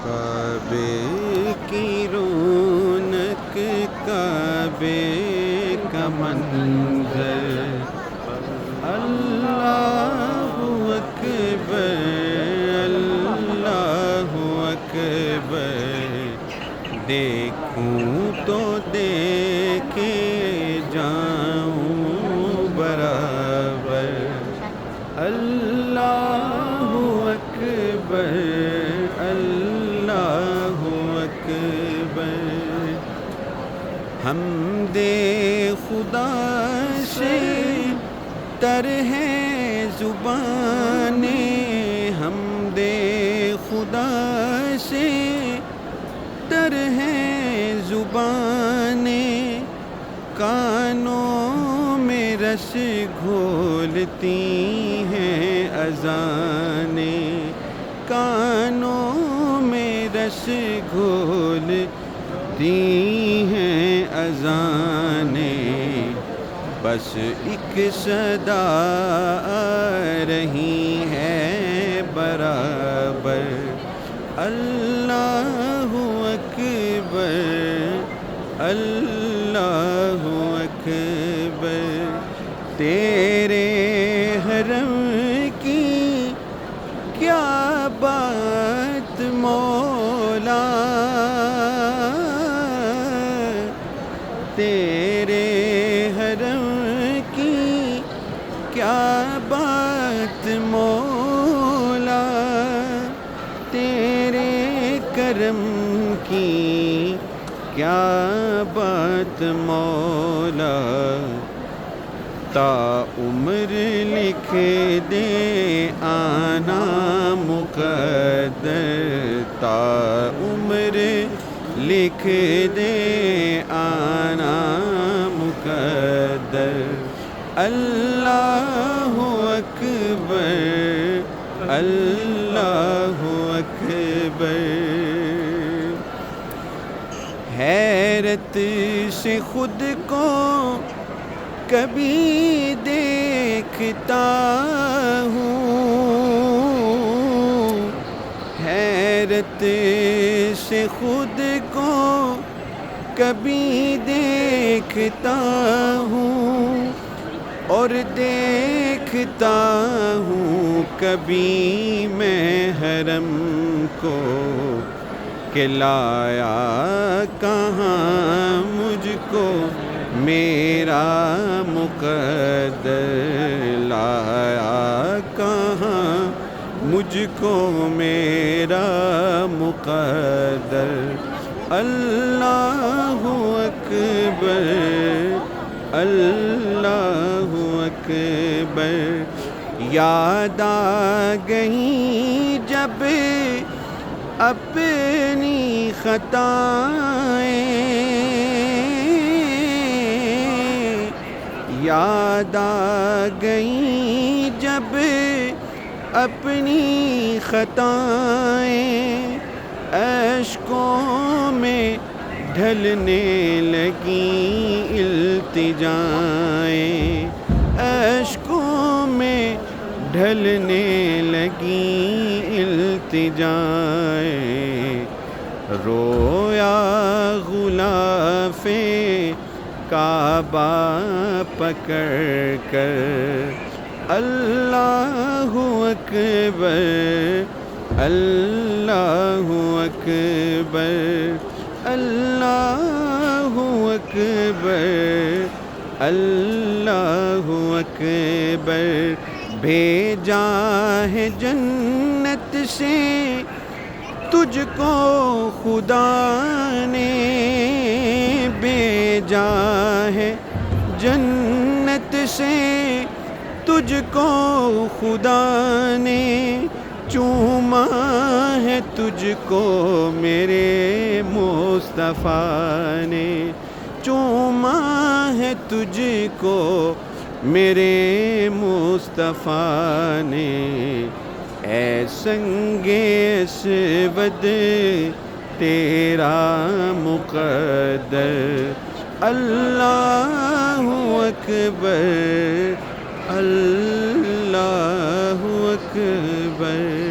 کعبے کی رونق، کعبے کا منظر، اللہ اکبر، اللہ اکبر، دیکھوں تو دیکھے جاؤں برابر، اللہ اکبر، اللہ اکبر۔ حمد خدا سے تر ہے زبانیں، حمد خدا سے تر ہے زبانیں، کانوں میں رس گھولتی ہیں اذانیں، کانوں میں رس گھولتی ہیں اذانیں، بس ایک صدا آ رہی ہے برابر، اللہ اکبر، اللہ اکبر۔ تیرے حرم کی کیا بات مولا، تیرے حرم کی کیا بات مولا، تیرے کرم کی کیا بات مولا، تا عمر لکھ دے آنا مقدر، تا عمر لکھ دے آنا مقدر، اللہ اکبر، اللہ اکبر۔ حیرت سے خود کو کبھی دیکھتا ہوں، حیرت سے خود کو کبھی دیکھتا ہوں، اور دیکھتا ہوں کبھی میں حرم کو، کہ لایا کہاں مجھ کو میرا مقدر، لایا کہاں مجھ کو میرا مقدر، اللہ اکبر، اللہ اکبر۔ یاد آ گئی جب اپنی خطائیں، یاد آ گئی جب اپنی خطائیں، اشکوں میں ڈھلنے لگیں التجائیں، اشکوں میں ڈھلنے لگیں التجائیں، رویا غلاف کعبہ پکڑ کر، اللہ اکبر، اللہ اکبر، اللہ اکبر، اللہ اکبر۔ بھیجا ہے جنت سے تجھ کو خدا نے، بھیجا ہے جنت سے تجھ کو خدا نے، چوما ہے تجھ کو میرے مصطفیٰ نے، چوما ہے تجھ کو میرے مصطفیٰ نے، اے سنگ اسود تیرا مقدر، اللہ اکبر، اللہ اکبر۔